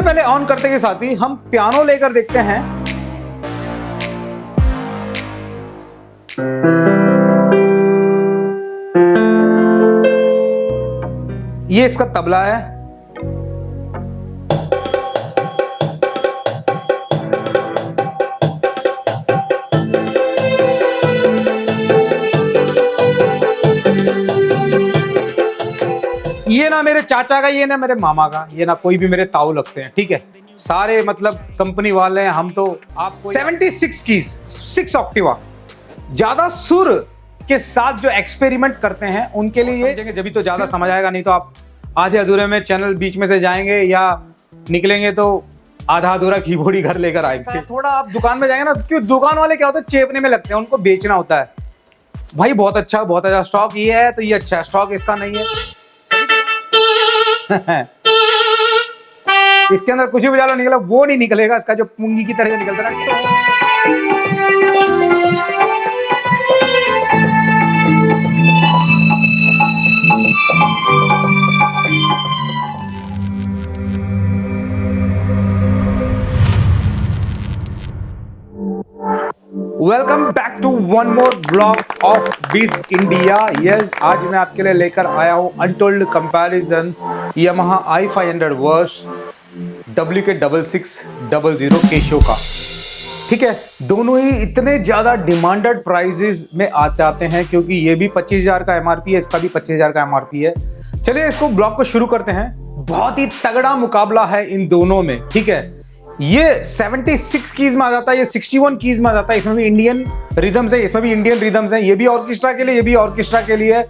पहले ऑन करते के साथ ही हम पियानो लेकर देखते हैं। ये इसका तबला है। ये ना मेरे चाचा का, ये ना मेरे मामा का, ये ना कोई भी मेरे ताऊ लगते हैं। ठीक है, सारे मतलब कंपनी वाले हैं हम। तो आपको 76 कीज, 6 ऑक्टिवा, ज्यादा सुर के साथ जो एक्सपेरिमेंट करते हैं उनके लिए ये जब भी तो ज्यादा समझ आएगा, नहीं तो आप आधे अधूरे में चैनल बीच में से जाएंगे या निकलेंगे तो आधा अधूरा कीबोर्ड ही घर लेकर आएंगे। थोड़ा आप दुकान में जाएंगे ना, क्यों दुकान वाले क्या होता है, चेपने में लगते हैं, उनको बेचना होता है। भाई बहुत अच्छा स्टॉक ये है तो ये अच्छा है, स्टॉक इसका नहीं है। इसके अंदर कुछ भी बजा लो, निकला वो नहीं निकलेगा, इसका जो पुंगी की तरह निकलता है। Welcome back to one more blog of बीज इंडिया। यस, आज मैं आपके लिए लेकर आया हूं untold comparison Yamaha i500 versus WK6600 Casio का। ठीक है, दोनों ही इतने ज्यादा डिमांडेड प्राइसेस में आते हैं क्योंकि ये भी 25,000 का MRP है, इसका भी 25,000 का MRP है। चलिए इसको ब्लॉग को शुरू करते हैं। बहुत ही तगड़ा मुकाबला है इन दोनों में। ठीक है, ये 76 कीज में आ जाता है, ये 61 कीज में आ जाता है। इसमें भी इंडियन रिदम्स है, इसमें भी इंडियन रिदम्स है। ये भी ऑर्केस्ट्रा के लिए, ये भी ऑर्केस्ट्रा के लिए है।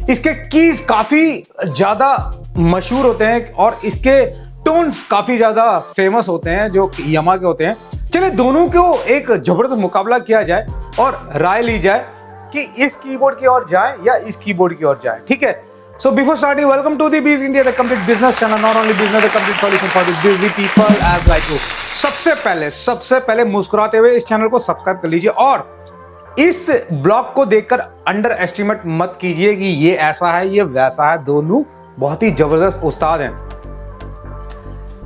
इसके कीज काफी ज्यादा मशहूर होते हैं और इसके टोन्स काफी ज्यादा फेमस होते हैं जो यामाहा के होते हैं। चलिए दोनों को एक जबरदस्त मुकाबला किया जाए और राय ली जाए कि इस कीबोर्ड की ओर जाए या इस कीबोर्ड की ओर जाए। ठीक है, so before starting, welcome to the Bees India, the complete business channel, not only business, the complete solution for the busy people as like you। सबसे पहले मुस्कुराते हुए इस चैनल को सब्सक्राइब कर लीजिए और इस ब्लॉग को देखकर अंडर एस्टिमेट मत कीजिए कि ये ऐसा है ये वैसा है। दोनों बहुत ही जबरदस्त उस्ताद हैं।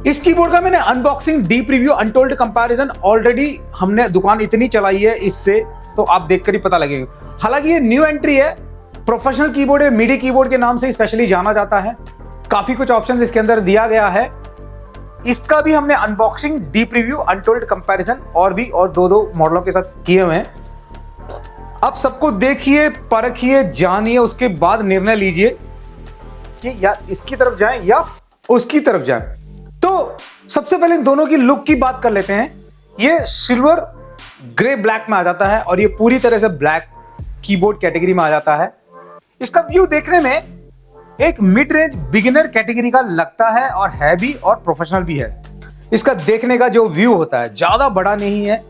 इस कीबोर्ड का मैंने unboxing, deep review, untold comparison already हमने दुकान इतनी चलाई है इससे, तो आप देखकर ही पता लगेगा। हालांकि ये न्यू एंट्री है, प्रोफेशनल कीबोर्ड है, मिडी कीबोर्ड के नाम से स्पेशली जाना जाता है। काफी कुछ ऑप्शंस इसके अंदर दिया गया है। इसका भी हमने unboxing, deep review, untold comparison और दो मॉडलों के साथ किए हुए हैं। अब सबको देखिए, परखिए, जानिए, उसके बाद निर्णय लीजिए कि या इसकी तरफ जाएं या उसकी तरफ जाएं। तो सबसे पहले इन दोनों की लुक की बात कर लेते हैं। ये सिल्वर ग्रे ब्लैक में आ जाता है और ये पूरी तरह से ब्लैक कीबोर्ड कैटेगरी में आ जाता है। इसका व्यू देखने में एक मिड रेंज बिगिनर कैटेगरी का लगता है और है भी और प्रोफेशनल भी है। इसका देखने का जो व्यू होता है ज्यादा बड़ा नहीं है,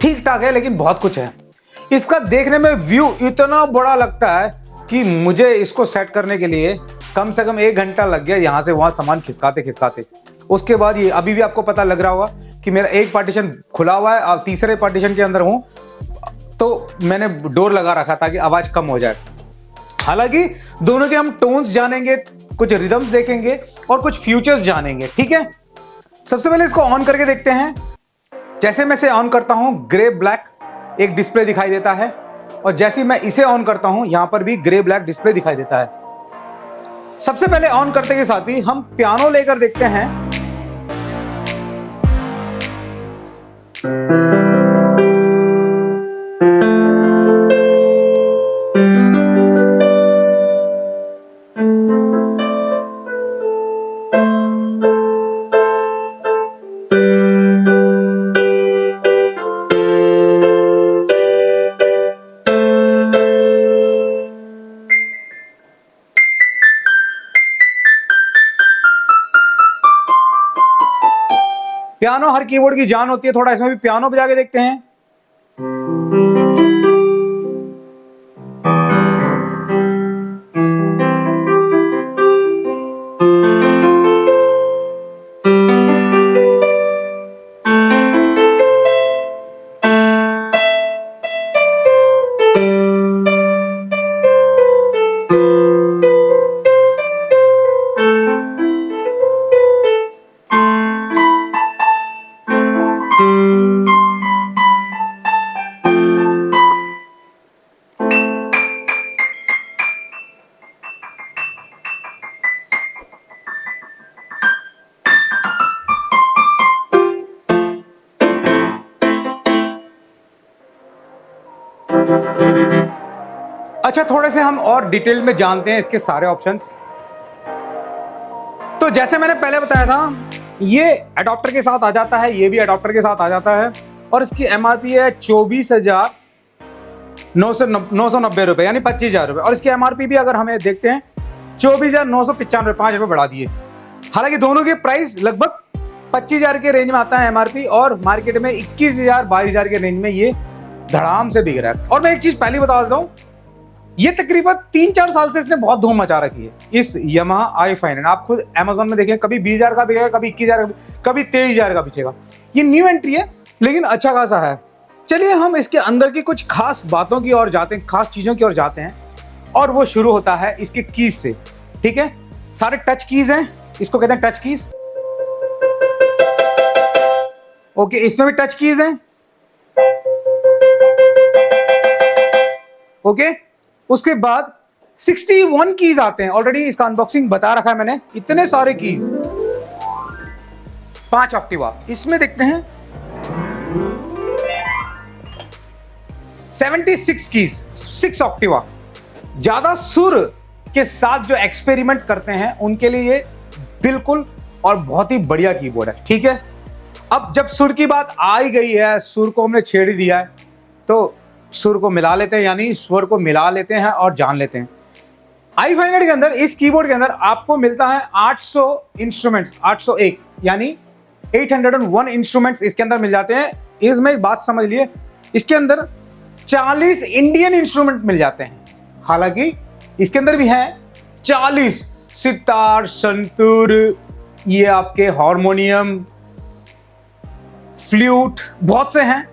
ठीक ठाक है, लेकिन बहुत कुछ है। इसका देखने में व्यू इतना बड़ा लगता है कि मुझे इसको सेट करने के लिए कम से कम 1 घंटा लग गया, यहां से वहां सामान खिसकाते। उसके बाद ये अभी भी आपको पता लग रहा होगा कि मेरा एक पार्टीशन खुला हुआ है और तीसरे पार्टीशन के अंदर हूं, तो मैंने डोर लगा रखा ताकि आवाज कम हो जाए। हालांकि दोनों के हम टोन्स जानेंगे, कुछ रिदम्स देखेंगे और कुछ फ्यूचर्स जानेंगे। ठीक है, सबसे पहले इसको ऑन करके देखते हैं। जैसे मैं इसे ऑन करता हूं, ग्रे ब्लैक एक डिस्प्ले दिखाई देता है और जैसे मैं इसे ऑन करता हूं, यहां पर भी ग्रे ब्लैक डिस्प्ले दिखाई देता है। सबसे पहले ऑन करते के साथ ही हम पियानो लेकर देखते हैं। पियानो हर कीबोर्ड की जान होती है, थोड़ा इसमें भी पियानो बजा के देखते हैं। अच्छा, थोड़े से हम और डिटेल में जानते हैं इसके सारे ऑप्शंस। तो जैसे मैंने पहले बताया था, ये एडॉप्टर के साथ आ जाता है, ये भी एडॉप्टर के साथ आ जाता है, और इसकी एमआरपी है 24,990 रुपए, यानी 25,000 रुपए। और इसकी एमआरपी भी अगर हमें देखते हैं 24,995, 5 रुपए बढ़ा दिए। हालांकि दोनों के प्राइस लगभग 25,000 के रेंज में आता है एमआरपी, और मार्केट में 21,000 22,000 के रेंज में ये धड़ाम से बिक रहा है। और मैं एक चीज पहले बता देता हूं, ये तकरीबन 3-4 साल से इसने बहुत धूम मचा रखी है, इस यामाहा i500। आप खुद अमेज़न में देखें, कभी 20,000 का बिकेगा, कभी 21,000 का, कभी 23,000 का बिकेगा। ये न्यू एंट्री है, लेकिन अच्छा खासा है। चलिए हम इसके अंदर की कुछ खास बातों की ओर जाते हैं, खास चीजों की ओर जाते हैं, और वो शुरू होता है इसके कीज से। ठीक है, सारे टच कीज हैं, इसको कहते हैं टच कीज। ओके, इसमें भी टच कीज हैं। ओके, उसके बाद 61 कीज आते हैं। ऑलरेडी इसका अनबॉक्सिंग बता रखा है मैंने, इतने सारे कीज। 5 ऑक्टिवा, इसमें देखते हैं 76 कीज, 6 ऑक्टिवा। ज्यादा सुर के साथ जो एक्सपेरिमेंट करते हैं उनके लिए ये बिल्कुल और बहुत ही बढ़िया कीबोर्ड है। ठीक है, अब जब सुर की बात आ ही गई है, सुर को हमने छेड़ ही दिया है, तो सुर को मिला लेते हैं, यानी स्वर को मिला लेते हैं और जान लेते हैं। i500 के अंदर, इस कीबोर्ड के अंदर आपको मिलता है 800 इंस्ट्रूमेंट्स, 801 यानी 801 इंस्ट्रूमेंट्स इसके अंदर मिल जाते हैं। इसमें एक बात समझ लिए, इसके अंदर 40 इंडियन इंस्ट्रूमेंट मिल जाते हैं। हालांकि इसके अंदर भी हैं 40 सितार, संतूर, ये आपके हारमोनियम, फ्लूट, बहुत से हैं।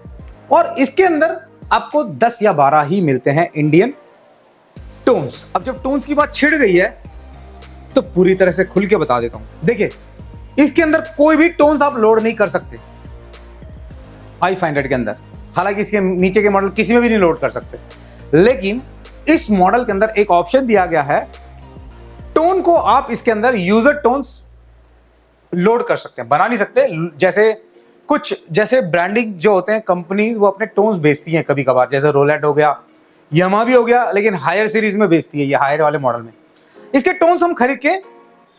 और इसके अंदर आपको 10 या 12 ही मिलते हैं इंडियन टोन्स। अब जब टोन्स की बात छिड़ गई है तो पूरी तरह से खुल के बता देता हूं। देखिए, इसके अंदर कोई भी टोन्स आप लोड नहीं कर सकते i500 के अंदर। हालांकि इसके नीचे के मॉडल किसी में भी नहीं लोड कर सकते, लेकिन इस मॉडल के अंदर एक ऑप्शन दिया गया है, टोन को आप इसके अंदर यूजर टोन्स लोड कर सकते हैं, बना नहीं सकते। जैसे ब्रांडिंग जो होते हैं कंपनीज, वो अपने टोन्स बेचती हैं कभी कभार, जैसे रोलेट हो गया, यामा भी हो गया, लेकिन हायर सीरीज में बेचती है, ये हायर वाले मॉडल में। इसके टोन्स हम खरीद के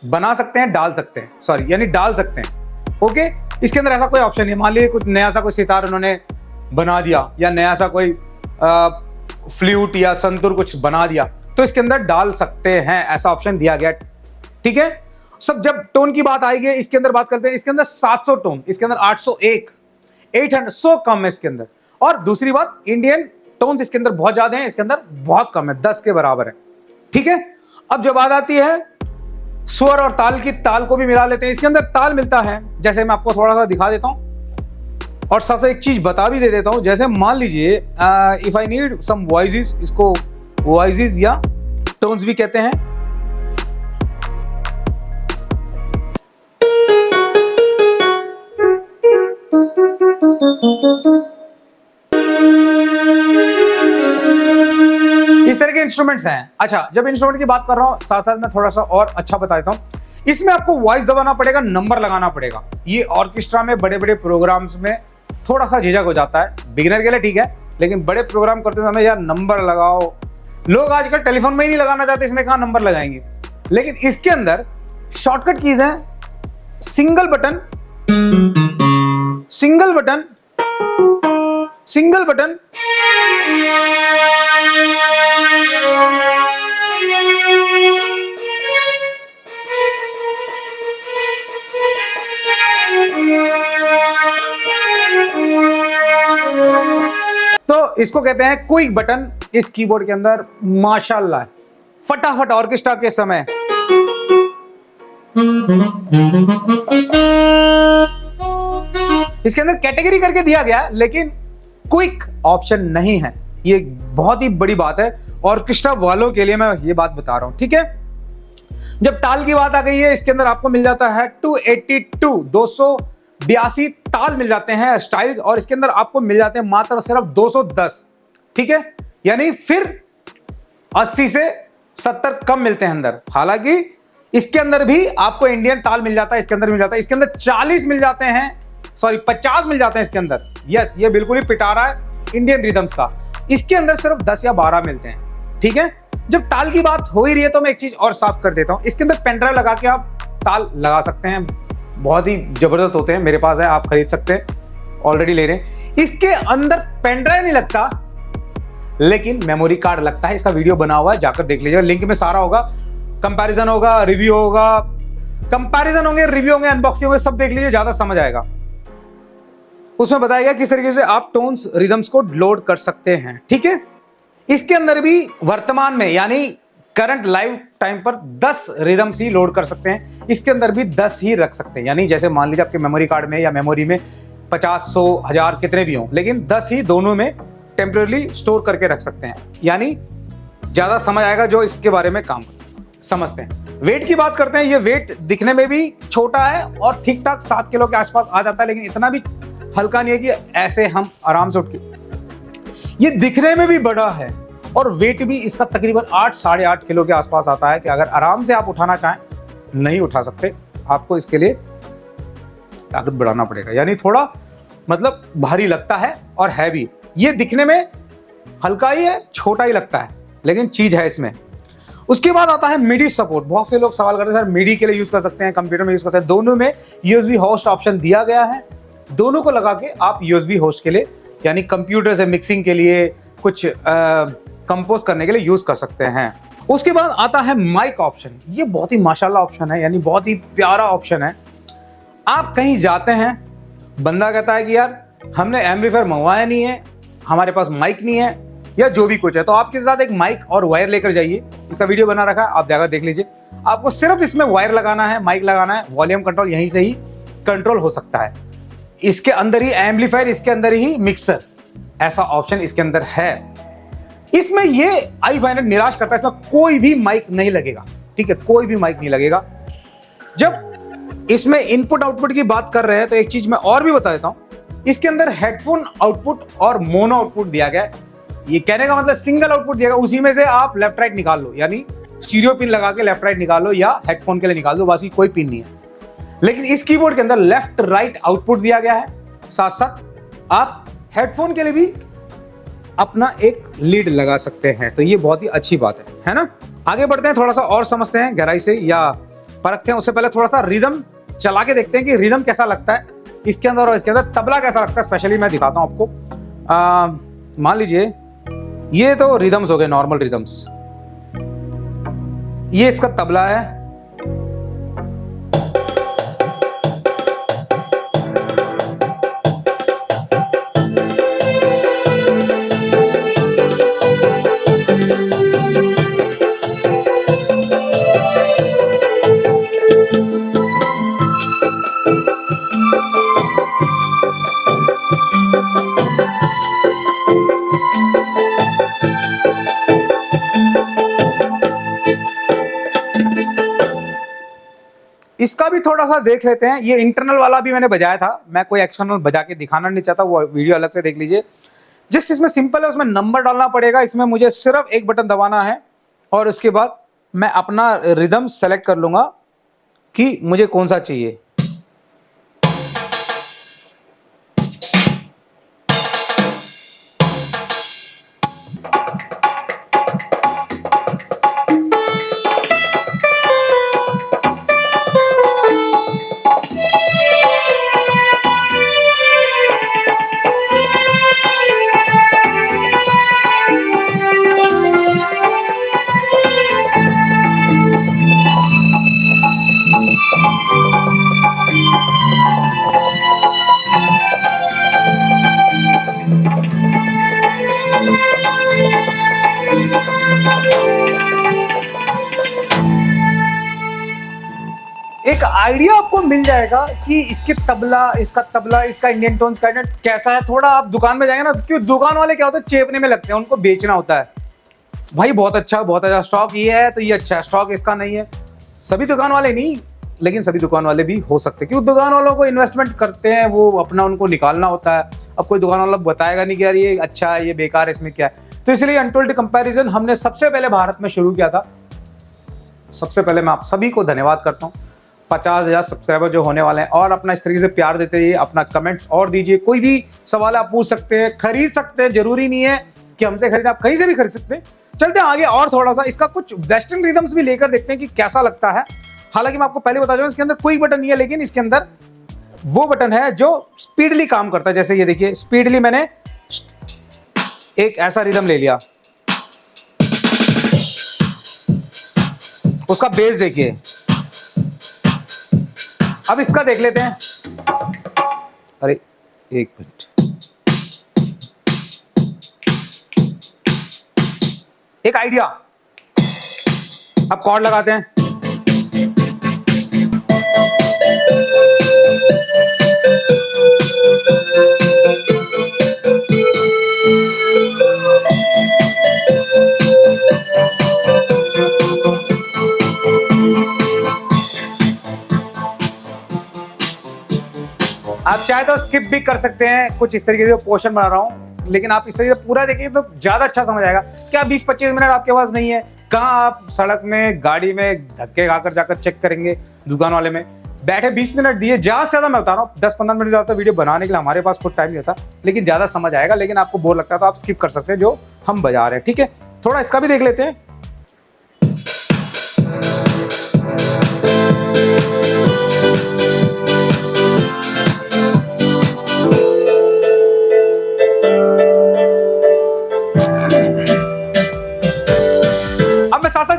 बना सकते हैं, डाल सकते हैं, यानी डाल सकते हैं। ओके, इसके अंदर ऐसा कोई ऑप्शन नहीं। मान लीजिए कुछ नया सा कोई सितार उन्होंने बना दिया, या नया सा कोई फ्लूट या संतूर कुछ बना दिया, तो इसके अंदर डाल सकते हैं, ऐसा ऑप्शन दिया गया। ठीक है, सब जब टोन की बात आएगी, इसके अंदर बात करते हैं। इसके अंदर 700 टोन, इसके अंदर 801, 800, 100 कम है इसके अंदर। और दूसरी बात, इंडियन टोन्स इसके अंदर बहुत ज्यादा हैं, इसके अंदर बहुत कम है, 10 के बराबर है। ठीक है, अब जब बात आती है स्वर और ताल की, ताल को भी मिला लेते हैं। इसके अंदर ताल मिलता है, जैसे मैं आपको थोड़ा सा दिखा देता हूं, और साथ एक चीज बता भी दे देता हूं। जैसे मान लीजिए if I need some voices, इसको वॉइसेस या टोन्स भी कहते हैं। इस तरह के इंस्ट्रूमेंट्स हैं। अच्छा, जब इंस्ट्रूमेंट की बात कर रहा हूं, साथ साथ मैं थोड़ा सा और अच्छा बता देता हूं। इसमें आपको वॉइस दबाना पड़ेगा, नंबर लगाना पड़ेगा। ये ऑर्केस्ट्रा में, बड़े बड़े प्रोग्राम्स में थोड़ा सा झिझक हो जाता है, बिगिनर के लिए ठीक है, लेकिन बड़े प्रोग्राम करते समय यार नंबर लगाओ, लोग आजकल टेलीफोन में ही नहीं लगाना चाहते, इसमें कहां नंबर लगाएंगे। लेकिन इसके अंदर शॉर्टकट कीज हैं, single button, single button, single button, तो इसको कहते हैं क्विक बटन। इस कीबोर्ड के अंदर माशाल्लाह फटाफट ऑर्केस्ट्रा के समय इसके अंदर कैटेगरी करके दिया गया, लेकिन क्विक ऑप्शन नहीं है। ये बहुत ही बड़ी बात है ऑर्केस्ट्रा वालों के लिए, मैं ये बात बता रहा हूं। ठीक है, जब ताल की बात आ गई है, इसके अंदर आपको मिल जाता है 282 ताल मिल जाते हैं, स्टाइल्स, और इसके अंदर आपको मिल जाते हैं मात्र सिर्फ 210। ठीक है, यानी फिर 80 से 70 कम मिलते हैं अंदर। हालांकि इसके अंदर भी आपको इंडियन ताल मिल जाता है, इसके अंदर मिल जाता है, इसके अंदर 40 मिल जाते हैं, 50 मिल जाते हैं इसके अंदर। यस, ये बिल्कुल ही पिटारा है इंडियन रिदम्स का। इसके अंदर सिर्फ 10 या 12 मिलते हैं। ठीक है। जब ताल की बात हो ही रही है तो मैं एक चीज और साफ कर देता हूं, इसके अंदर पेनड्राइव लगा के आप ताल लगा सकते हैं, बहुत ही जबरदस्त होते हैं, मेरे पास है, आप खरीद सकते हैं, ऑलरेडी ले रहे हैं। इसके अंदर पेनड्राइव नहीं लगता लेकिन मेमोरी कार्ड लगता है, इसका वीडियो बना हुआ है, जाकर देख लीजिएगा, लिंक में सारा होगा, कंपैरिजन होगा, रिव्यू होगा, कंपैरिजन होंगे, रिव्यू होंगे, अनबॉक्सिंग होंगे, सब देख लीजिए, ज्यादा समझ आएगा। उसमें बताया गया किस तरीके से आप टोन्स रिदम्स को लोड कर सकते हैं, ठीक है। इसके अंदर भी वर्तमान में यानी करंट लाइव टाइम पर 10 रिदम्स ही लोड कर सकते हैं, इसके अंदर भी 10 ही रख सकते हैं, यानी जैसे मान लीजिए आपके मेमोरी कार्ड में या मेमोरी में 50, 100, 1000 कितने भी हों, लेकिन 10 ही दोनों में टेम्परेरी स्टोर करके रख सकते हैं, यानी ज्यादा समझ आएगा जो इसके बारे में काम समझते हैं। वेट की बात करते हैं, ये वेट दिखने में भी छोटा है और ठीक ठाक 7 किलो के आसपास आ जाता है, लेकिन इतना भी हल्का नहीं है कि ऐसे हम आराम से उठ के, ये दिखने में भी बड़ा है और वेट भी इसका तकरीबन 8, 8.5 किलो के आसपास आता है कि अगर आराम से आप उठाना चाहें नहीं उठा सकते, आपको इसके लिए ताकत बढ़ाना पड़ेगा, यानी थोड़ा मतलब भारी लगता है और है भी। ये दिखने में हल्का ही है, छोटा ही लगता है, लेकिन चीज है इसमें। उसके बाद आता है मिडी सपोर्ट। बहुत से लोग सवाल करते हैं सर मिडी के लिए यूज कर सकते हैं, कंप्यूटर में यूज कर सकते हैं, दोनों में यूएसबी होस्ट ऑप्शन दिया गया है, दोनों को लगा के आप यूएसबी होस्ट के लिए यानी कंप्यूटर से मिक्सिंग के लिए, कुछ कंपोज करने के लिए यूज कर सकते हैं। उसके बाद आता है माइक ऑप्शन। ये बहुत ही माशाल्लाह ऑप्शन है, यानी बहुत ही प्यारा ऑप्शन है। आप कहीं जाते हैं, बंदा कहता है कि यार हमने एम्पलीफायर मंगवाया नहीं है, हमारे पास माइक नहीं है या जो भी कुछ है, तो आपके साथ एक माइक और वायर लेकर जाइए, इसका वीडियो बना रखा है, आप जाकर देख लीजिए। आपको सिर्फ इसमें वायर लगाना है, माइक लगाना है, वॉल्यूम कंट्रोल यहीं से ही कंट्रोल हो सकता है। इसके अंदर ही एम्पलीफायर, इसके अंदर ही मिक्सर, ऐसा ऑप्शन इसके अंदर है। इसमें ये i500 निराश करता है, इसमें कोई भी माइक नहीं लगेगा, ठीक है, कोई भी माइक नहीं लगेगा। जब इसमें इनपुट आउटपुट की बात कर रहे हैं तो एक चीज मैं और भी बता देता हूं, इसके अंदर हेडफोन आउटपुट और मोनो आउटपुट दिया गया है। ये कहने का मतलब सिंगल आउटपुट दिया गया, उसी में से आप लेफ्ट राइट निकाल लो, यानी स्टीरियो पिन लगा के लेफ्ट राइट निकाल लो या हेडफोन के लिए निकाल दो, बाकी कोई पिन नहीं है। लेकिन इस कीबोर्ड के अंदर लेफ्ट राइट आउटपुट दिया गया है, साथ साथ आप हेडफोन के लिए भी अपना एक लीड लगा सकते हैं, तो ये बहुत ही अच्छी बात है ना। आगे बढ़ते हैं, थोड़ा सा और समझते हैं गहराई से या परखते हैं। उससे पहले थोड़ा सा रिदम चला के देखते हैं कि रिदम कैसा लगता है इसके अंदर और इसके अंदर, तबला कैसा लगता है, स्पेशली मैं दिखाता हूं आपको। मान लीजिए ये तो रिदम्स हो गए, नॉर्मल रिदम्स, ये इसका तबला है, इसका भी थोड़ा सा देख लेते हैं। ये इंटरनल वाला भी मैंने बजाया था, मैं कोई एक्सटर्नल बजा के दिखाना नहीं चाहता, वो वीडियो अलग से देख लीजिए। जिस इसमें सिंपल है उसमें नंबर डालना पड़ेगा, इसमें मुझे सिर्फ एक बटन दबाना है और उसके बाद मैं अपना रिदम सेलेक्ट कर लूंगा कि मुझे कौन सा चाहिए। एक आइडिया आपको मिल जाएगा कि इसके तबला, इसका इंडियन टोन्स का कैसा है। थोड़ा आप दुकान में जाएंगे ना, क्यों दुकान वाले क्या होता है चेपने में लगते हैं, उनको बेचना होता है, भाई बहुत अच्छा स्टॉक ये है तो ये अच्छा है, स्टॉक इसका नहीं है। सभी दुकान वाले नहीं, लेकिन सभी दुकान वाले भी हो सकते हैं, क्योंकि दुकान वालों को इन्वेस्टमेंट करते हैं, वो अपना उनको निकालना होता है। अब कोई दुकान वाला बताएगा नहीं कि यार ये अच्छा है, ये बेकार है, इसमें क्या है। तो इसलिए अनटोल्ड कंपैरिजन हमने सबसे पहले भारत में शुरू किया था। सबसे पहले मैं आप सभी को धन्यवाद करता हूँ। 50,000 सब्सक्राइबर जो होने वाले हैं, और अपना इस तरीके से प्यार देते रहिए, अपना कमेंट्स और दीजिए। कोई भी सवाल आप पूछ सकते हैं, खरीद सकते हैं, जरूरी नहीं है कि हमसे खरीदें, आप कहीं से भी खरीद सकते हैं। चलते हैं आगे और थोड़ा सा इसका कुछ वेस्टर्न रिदम्स भी लेकर देखते हैं कि कैसा लगता है। हालांकि मैं आपको पहले बता दूं इसके अंदर कोई बटन नहीं है, लेकिन इसके अंदर वो बटन है जो स्पीडली काम करता है। जैसे ये देखिए, स्पीडली मैंने एक ऐसा रिदम ले लिया, उसका बेस देखिए। अब इसका देख लेते हैं। अरे एक मिनट, एक आइडिया, अब कॉर्ड लगाते हैं। आप चाहे तो स्किप भी कर सकते हैं, कुछ इस तरीके से पोर्शन बना रहा हूं, लेकिन आप इस तरीके से पूरा देखेंगे तो ज्यादा अच्छा समझ आएगा। क्या 20-25 मिनट आपके पास नहीं है? कहाँ आप सड़क में गाड़ी में धक्के खाकर जाकर चेक करेंगे दुकान वाले में? बैठे 20 मिनट दिए, ज्यादा से ज्यादा मैं बता रहा हूँ 10-15 मिनट ज्यादा वीडियो बनाने के लिए हमारे पास खुद टाइम नहीं होता, लेकिन ज्यादा समझ आएगा। लेकिन आपको बोर लगता है तो आप स्किप कर सकते हैं जो हम बजा रहे हैं, ठीक है। थोड़ा इसका भी देख लेते हैं।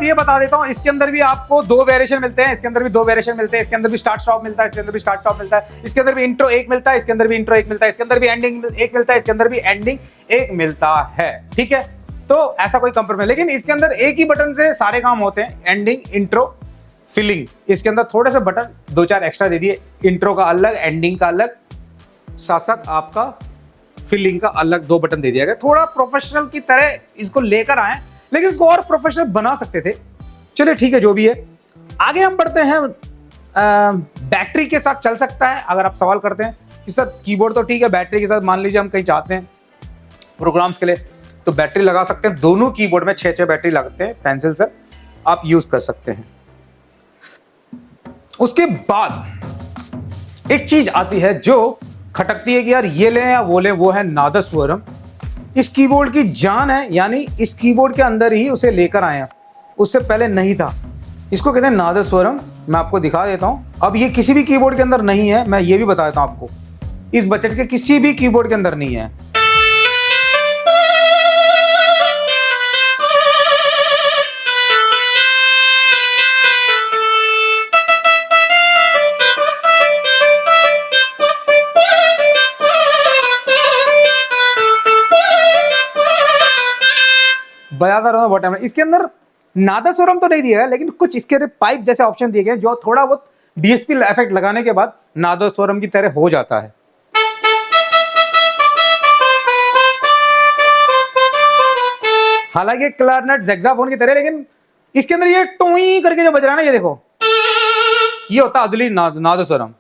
ये बता देता हूं, इसके अंदर भी आपको 2 वेरिएशन मिलते हैं, इसके अंदर भी 2 वेरिएशन मिलते हैं। इसके अंदर भी स्टार्ट स्टॉप मिलता है, इसके अंदर भी स्टार्ट स्टॉप मिलता है, इसके अंदर भी इंट्रो 1 मिलता है, इसके अंदर भी इंट्रो 1 मिलता है, इसके अंदर भी एंडिंग 1 मिलता है, इसके अंदर भी एंडिंग 1 मिलता है, ठीक है। तो ऐसा कोई कंप्रोमाइज, लेकिन इसके अंदर एक ही बटन से सारे काम होते हैं, एंडिंग, इंट्रो, फिलिंग। इसके अंदर थोड़े से बटन 2-4 एक्स्ट्रा दे दिए, इंट्रो का अलग, एंडिंग का अलग, साथ साथ आपका फिलिंग का अलग 2 बटन दे दिया गया। थोड़ा प्रोफेशनल की तरह इसको लेकर आए, लेकिन इसको और प्रोफेशनल बना सकते थे। चलिए ठीक है, जो भी है। आगे हम बढ़ते हैं। बैटरी के साथ चल सकता है, अगर आप सवाल करते हैं कि सर कीबोर्ड तो ठीक है, बैटरी के साथ मान लीजिए हम कहीं चाहते हैं प्रोग्राम्स के लिए तो बैटरी लगा सकते हैं। दोनों कीबोर्ड में 6-6 बैटरी लगते हैं, पेंसिल से आप यूज कर सकते हैं। उसके बाद एक चीज आती है जो खटकती है कि यार ये लें या वो लें, वो है नादस्वरम। इस कीबोर्ड की जान है, यानी इस कीबोर्ड के अंदर ही उसे लेकर आए हैं, उससे पहले नहीं था। इसको कहते हैं नादस्वरम। मैं आपको दिखा देता हूं। अब ये किसी भी कीबोर्ड के अंदर नहीं है, मैं ये भी बता देता हूं आपको, इस बजट के किसी भी कीबोर्ड के अंदर नहीं है। बजाता रहूंगा बहुत टाइम। इसके अंदर नादस्वरम तो नहीं दिया है, लेकिन कुछ इसके पाइप जैसे ऑप्शन दिए गए जो थोड़ा बहुत डीएसपी इफेक्ट लगाने के बाद नादस्वरम की तरह हो जाता है। हालांकि क्लारनेट, ज़ैक्साफोन की तरह, लेकिन इसके अंदर ये टोई करके जो बज रहा है ना, ये देखो, ये होता अदली नादस्वरम,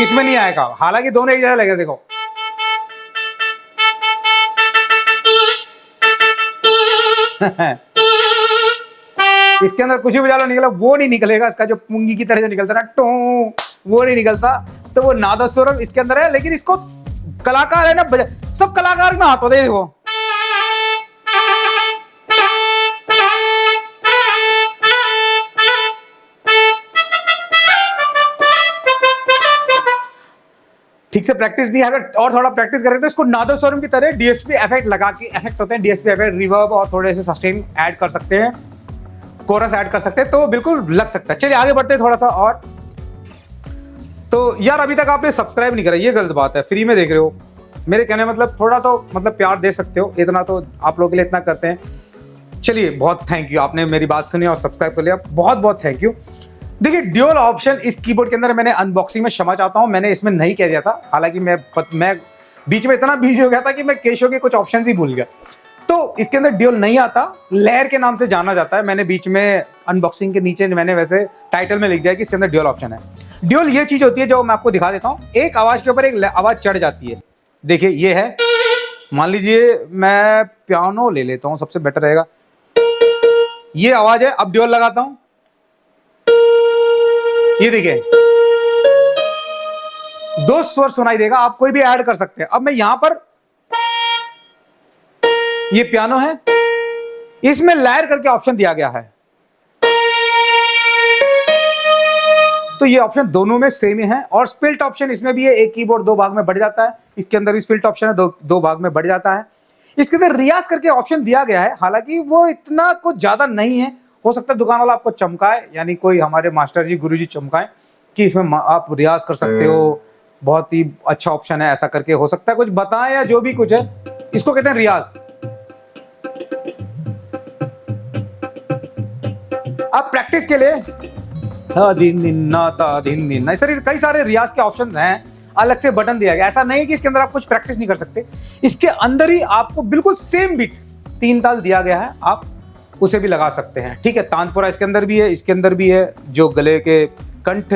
इसमें नहीं आएगा। हालांकि दोनों एक जैसा लगेगा, देखो इसके अंदर कुछ भी बजा लो निकला, वो नहीं निकलेगा। इसका जो पुंगी की तरह जो निकलता ना टो, वो नहीं निकलता। तो वो नादस्वरम इसके अंदर है, लेकिन इसको कलाकार है ना, सब कलाकार में हाथ होते हैं। देखो ठीक से प्रैक्टिस नहीं, अगर और थोड़ा प्रैक्टिस करें तो इसको नादस्वरम की तरह डीएसपी इफेक्ट लगा के, इफेक्ट होते हैं डीएसपी इफेक्ट, रिवर्ब और थोड़े से सस्टेन ऐड कर सकते हैं, कोरस ऐड कर सकते हैं, तो बिल्कुल लग सकता है। चलिए आगे बढ़ते हैं थोड़ा सा और। तो यार अभी तक आपने सब्सक्राइब नहीं करा, ये गलत बात है। फ्री में देख रहे हो, मेरे कहने मतलब थोड़ा तो मतलब प्यार दे सकते हो, इतना तो आप लोगों के लिए इतना करते हैं। चलिए बहुत थैंक यू, आपने मेरी बात सुनी और सब्सक्राइब कर लिया, बहुत बहुत थैंक यू। देखिए ड्यूअल ऑप्शन इस कीबोर्ड के अंदर मैंने अनबॉक्सिंग में क्षमा चाहता हूं, मैंने इसमें नहीं कह दिया था। हालांकि मैं बीच में इतना बिजी हो गया था कि मैं केशो के कुछ ऑप्शन ही भूल गया। तो इसके अंदर ड्यूअल नहीं आता, लेयर के नाम से जाना जाता है। मैंने बीच में अनबॉक्सिंग के नीचे मैंने वैसे टाइटल में लिख दिया कि इसके अंदर ड्यूअल ऑप्शन है। ड्यूअल ये चीज होती है जो मैं आपको दिखा देता हूं, एक आवाज के ऊपर एक आवाज चढ़ जाती है। देखिए ये है, मान लीजिए मैं पियानो ले लेता हूं, सबसे बेटर रहेगा। ये आवाज है, अब ड्यूअल लगाता हूं, ये देखिए 2 स्वर सुनाई देगा, आप कोई भी ऐड कर सकते हैं। अब मैं यहां पर, ये पियानो है, इसमें लायर करके ऑप्शन दिया गया है, तो ये ऑप्शन दोनों में सेम ही है। और स्प्लिट ऑप्शन इसमें भी है, एक कीबोर्ड दो भाग में बढ़ जाता है, इसके अंदर भी स्प्लिट ऑप्शन है, दो भाग में बढ़ जाता है। इसके अंदर रियाज करके ऑप्शन दिया गया है, हालांकि वो इतना कुछ ज्यादा नहीं है। हो सकता है दुकान वाला आपको चमकाए, यानी कोई हमारे मास्टर जी गुरु जी चमकाए कि इसमें आप रियाज कर सकते हो, बहुत ही अच्छा ऑप्शन है, ऐसा करके हो सकता है कुछ बताएं या जो भी कुछ है, इसको कहते हैं रियाज। अब प्रैक्टिस के लिए इस तरह कई सारे रियाज के ऑप्शंस हैं, अलग से बटन दिया गया। ऐसा नहीं कि इसके अंदर आप कुछ प्रैक्टिस नहीं कर सकते, इसके अंदर ही आपको बिल्कुल सेम बीट 3 ताल दिया गया है, आप उसे भी लगा सकते हैं। ठीक है, तानपुरा इसके अंदर भी है, इसके अंदर भी है, जो गले के कंठ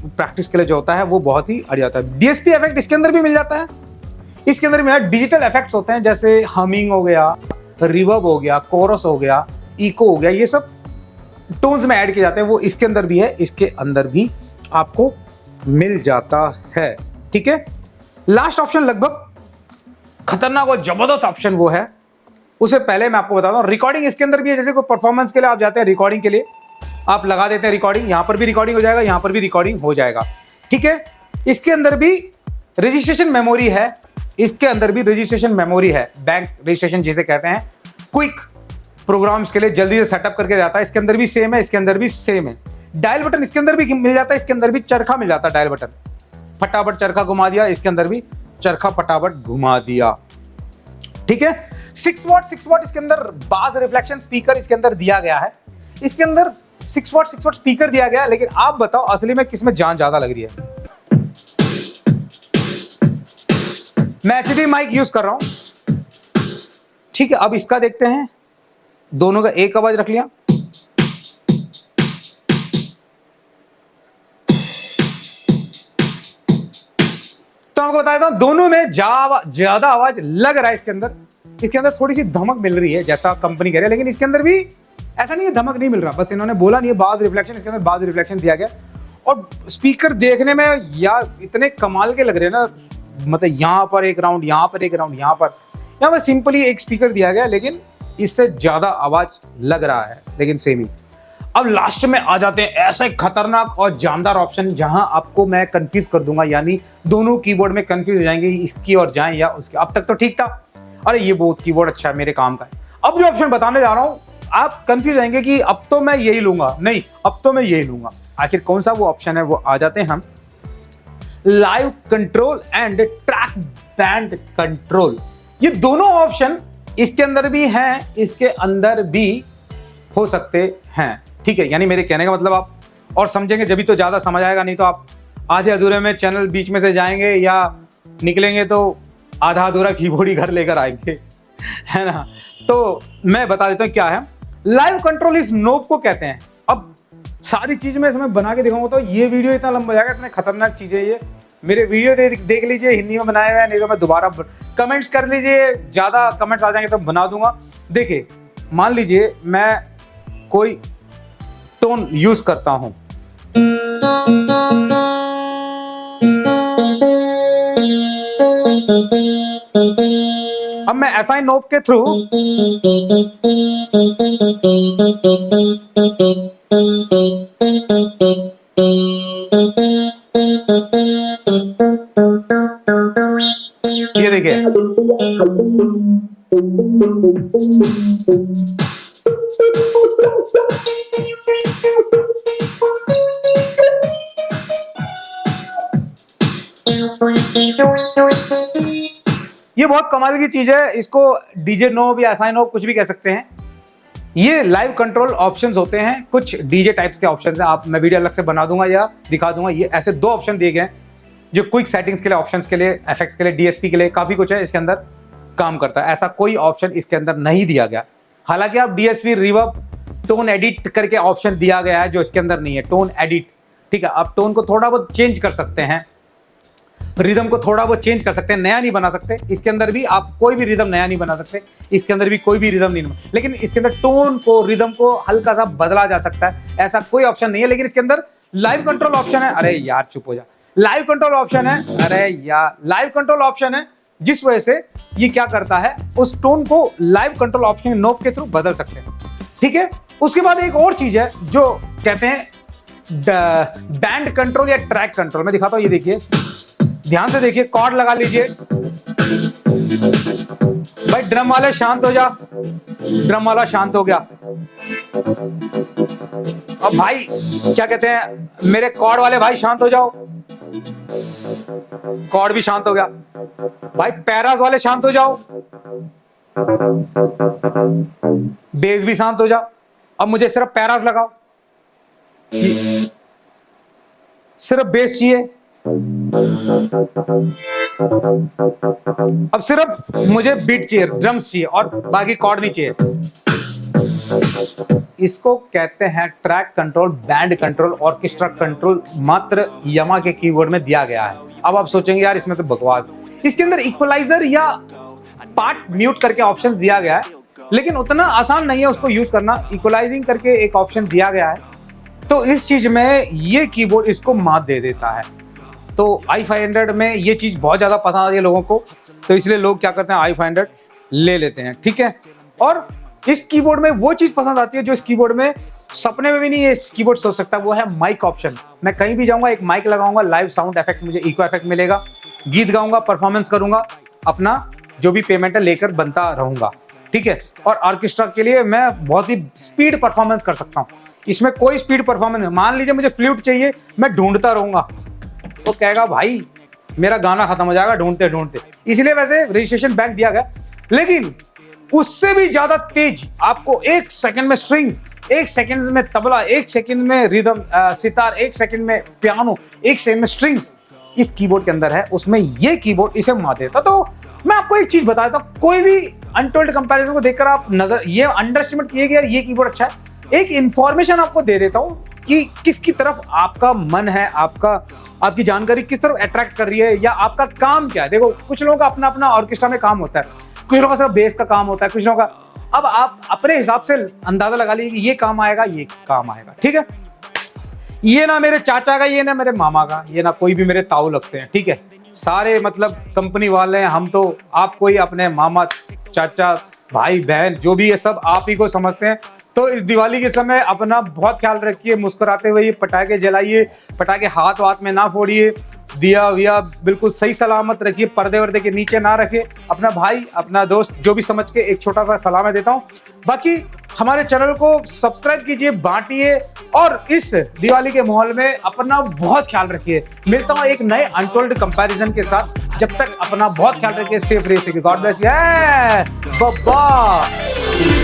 प्रैक्टिस के लिए जो होता है वो बहुत ही अड़ जाता है। डीएसपी इफेक्ट इसके अंदर भी मिल जाता है, इसके अंदर भी डिजिटल इफेक्ट्स होते हैं, जैसे हमिंग हो गया, रिवर्ब हो गया, कोरस हो गया, इको हो गया, ये सब टोन्स में ऐड किए जाते हैं, वो इसके अंदर भी है, इसके अंदर भी आपको मिल जाता है। ठीक है, लास्ट ऑप्शन लगभग खतरनाक और जबरदस्त ऑप्शन वो है, उसे पहले मैं आपको बताता हूं। रिकॉर्डिंग इसके अंदर भी है, जैसे कोई परफॉर्मेंस के लिए आप जाते हैं, रिकॉर्डिंग के लिए आप लगा देते हैं रिकॉर्डिंग, यहां पर भी रिकॉर्डिंग हो जाएगा, यहां पर भी रिकॉर्डिंग हो जाएगा। ठीक है, इसके अंदर भी रजिस्ट्रेशन मेमोरी है, इसके अंदर भी रजिस्ट्रेशन मेमोरी है, बैंक रजिस्ट्रेशन जिसे कहते हैं, क्विक प्रोग्राम्स के लिए जल्दी से सेटअप करके जाता है, इसके अंदर भी सेम है, इसके अंदर भी सेम है। डायल बटन इसके अंदर भी मिल जाता है, इसके अंदर भी चरखा मिल जाता है, डायल बटन फटाफट चरखा घुमा दिया, इसके अंदर भी चरखा फटाफट घुमा दिया। ठीक है, 6 वॉट इसके अंदर बास रिफ्लेक्शन स्पीकर इसके अंदर दिया गया है, इसके अंदर 6 वॉट स्पीकर दिया गया है। लेकिन आप बताओ असली में किसमें जान ज्यादा लग रही है? मैं एचडी माइक यूज कर रहा हूं। ठीक है, अब इसका देखते हैं, दोनों का एक आवाज रख लिया, तो आपको बता देता हूं दोनों में ज्यादा आवाज लग रहा है। इसके अंदर थोड़ी सी धमक मिल रही है, जैसा कंपनी कह रही है, लेकिन इसके अंदर भी ऐसा नहीं है धमक नहीं मिल रहा, बस इन्होंने बोला नहीं है बाज रिफ्लेक्शन, इसके अंदर बाज रिफ्लेक्शन दिया गया। और स्पीकर देखने में यार इतने कमाल के लग रहे हैं ना, मतलब यहां पर एक राउंड, यहां पर एक राउंड, यहां पर सिंपली एक स्पीकर दिया गया, लेकिन इससे ज्यादा आवाज लग रहा है, लेकिन सेम ही। अब लास्ट में आ जाते हैं ऐसा एक खतरनाक और जानदार ऑप्शन, जहां आपको मैं कंफ्यूज कर दूंगा, यानी दोनों कीबोर्ड में कंफ्यूज हो जाएंगे, इसकी और जाएं या उसकी। अब तक तो ठीक था, अरे ये बहुत कीबोर्ड अच्छा है, मेरे काम का है। अब जो ऑप्शन बताने जा रहा हूं, आप कंफ्यूज जाएंगे कि अब तो मैं यही लूंगा, नहीं अब तो मैं यही लूंगा। आखिर कौन सा वो ऑप्शन है, वो आ जाते हैं हम। Live control and track band control, ये दोनों ऑप्शन इसके अंदर भी हैं, इसके अंदर भी हो सकते हैं। ठीक है, यानी मेरे कहने का मतलब आप और समझेंगे जब भी तो ज्यादा समझ आएगा, नहीं तो आप आधे अधूरे में चैनल बीच में से जाएंगे या निकलेंगे तो आधा अधूरा कीबोर्ड ही घर लेकर आएंगे, है ना। तो मैं बता देता हूं क्या है। लाइव कंट्रोल इस नोब को कहते हैं। अब सारी चीज मैं इसमें बना के दिखाऊंगा तो ये वीडियो इतना लंबा जाएगा, इतने खतरनाक चीजें ये। मेरे वीडियो देख लीजिए, हिंदी में बनाए हुए हैं, नहीं तो मैं दोबारा कमेंट्स कर लीजिए, ज्यादा कमेंट्स आ जाएंगे तो बना दूंगा। देखिए, मान लीजिए मैं कोई टोन यूज करता हूं, अब मैं एसआई नोब के थ्रू ये देखिए, ये बहुत कमाल की चीज है, इसको डीजे नोब या एसआई नोब कुछ भी कह सकते हैं। ये लाइव कंट्रोल ऑप्शंस होते हैं, कुछ डीजे टाइप्स के ऑप्शंस हैं, आप मैं वीडियो अलग से बना दूंगा या दिखा दूंगा। ये ऐसे 2 ऑप्शन दिए गए हैं जो क्विक सेटिंग्स के लिए, ऑप्शंस के लिए, इफेक्ट्स के लिए, डीएसपी के लिए, काफी कुछ है इसके अंदर काम करता है। ऐसा कोई ऑप्शन इसके अंदर नहीं दिया गया। हालांकि आप डीएसपी, रिवर्ब, टोन एडिट करके ऑप्शन दिया गया है जो इसके अंदर नहीं है, टोन एडिट। ठीक है, आप टोन को थोड़ा बहुत चेंज कर सकते हैं, रिदम को थोड़ा बहुत चेंज कर सकते हैं, नया नहीं बना सकते। इसके अंदर भी आप कोई भी रिदम नया नहीं बना सकते, इसके अंदर भी कोई भी रिदम नहीं, लेकिन इसके अंदर टोन को, रिदम को हल्का सा बदला जा सकता है, ऐसा कोई ऑप्शन नहीं है। लेकिन इसके अंदर लाइव कंट्रोल ऑप्शन है। अरे यार चुप हो जा, लाइव कंट्रोल ऑप्शन है, अरे यार लाइव कंट्रोल ऑप्शन है, जिस वजह से ये क्या करता है, उस टोन को लाइव कंट्रोल ऑप्शन नोब के थ्रू बदल सकते हैं। ठीक है, उसके बाद एक और चीज है जो कहते हैं बैंड कंट्रोल या ट्रैक कंट्रोल। मैं दिखाता हूं, ये देखिए, ध्यान से देखिए, कॉर्ड लगा लीजिए। भाई ड्रम वाले शांत हो जा, ड्रम वाला शांत हो गया। अब भाई क्या कहते हैं, मेरे कॉर्ड वाले भाई शांत हो जाओ, कॉर्ड भी शांत हो गया। भाई पैरास वाले शांत हो जाओ, बेस भी शांत हो जाओ। अब मुझे सिर्फ पैरास लगाओ, सिर्फ बेस चाहिए। अब सिर्फ मुझे बीट चाहिए, ड्रम्स चाहिए और बाकी कॉर्ड नहीं चाहिए। इसको कहते हैं track control, band control, orchestra control, मात्र यामा के कीबोर्ड में दिया गया है। अब आप सोचेंगे यार इसमें तो बकवास, इसके अंदर इक्वलाइजर या पार्ट म्यूट करके ऑप्शन दिया गया है, लेकिन उतना आसान नहीं है उसको यूज करना। इक्वलाइजिंग करके एक ऑप्शन दिया गया है, तो इस चीज में ये कीबोर्ड इसको मात दे देता है। तो i500 में ये चीज बहुत ज्यादा पसंद आती है लोगों को, तो इसलिए लोग क्या करते हैं, i500 ले लेते हैं। ठीक है, और इस कीबोर्ड में वो चीज पसंद आती है जो इस कीबोर्ड में सपने में भी नहीं ये कीबोर्ड सोच सकता, वो है माइक ऑप्शन। मैं कहीं भी जाऊंगा, एक माइक लगाऊंगा, लाइव साउंड इफेक्ट, मुझे इको इफेक्ट मिलेगा, गीत गाऊंगा, परफॉर्मेंस करूंगा, अपना जो भी पेमेंट है लेकर बनता रहूंगा। ठीक है, और ऑर्केस्ट्रा के लिए मैं बहुत ही स्पीड परफॉर्मेंस कर सकता हूँ, इसमें कोई स्पीड परफॉर्मेंस नहीं। मान लीजिए मुझे फ्लूट चाहिए, मैं ढूंढता रहूंगा, तो कहेगा भाई मेरा गाना खत्म हो जाएगा ढूंढते ढूंढते। इसलिए वैसे रजिस्ट्रेशन बैंक दिया गया, लेकिन उससे भी ज्यादा तेज आपको 1 सेकंड में स्ट्रिंग्स, 1 सेकंड में तबला, 1 सेकंड में रिदम सितार, 1 सेकंड में पियानो, 1 सेकंड में स्ट्रिंग्स इस कीबोर्ड के अंदर है। उसमें ये कीबोर्ड इसे मात देता। तो मैं आपको एक चीज बताता हूं, कोई भी अनटोल्ड कंपैरिजन को देखकर आप नजर ये अंडरस्टिमेट किए कि यार ये कीबोर्ड अच्छा है। एक इंफॉर्मेशन आपको दे देता हूं कि किसकी तरफ आपका मन है, आपकी जानकारी किस तरफ अट्रैक्ट कर रही है, या आपका काम क्या है। देखो, कुछ लोगों का अपना अपना ऑर्केस्ट्रा में काम होता है, कुछ लोगों का सिर्फ बेस का काम होता है, कुछ लोगों का। अब आप अपने हिसाब से अंदाजा लगा लीजिए कि ये काम आएगा, ये काम आएगा। ठीक है, ये ना मेरे चाचा का, ये ना मेरे मामा का, ये ना कोई भी मेरे ताऊ लगते हैं। ठीक है, सारे मतलब कंपनी वाले हैं, हम तो आपको ही अपने मामा, चाचा, भाई, बहन जो भी है सब आप ही को समझते हैं। तो इस दिवाली के समय अपना बहुत ख्याल रखिए, मुस्कुराते हुए पटाखे जलाइए, पटाखे हाथ वाथ में ना फोड़िए, दिया विया बिल्कुल सही सलामत रखिए, पर्दे वर्दे के नीचे ना रखे। अपना भाई, अपना दोस्त जो भी समझ के एक छोटा सा सलाह मैं देता हूँ। बाकी हमारे चैनल को सब्सक्राइब कीजिए, बांटिए, और इस दिवाली के माहौल में अपना बहुत ख्याल रखिए। मिलता हूँ एक नए अनटोल्ड कंपैरिजन के साथ, जब तक अपना बहुत ख्याल रखिए, सेफ रहिए। God bless you, bye bye.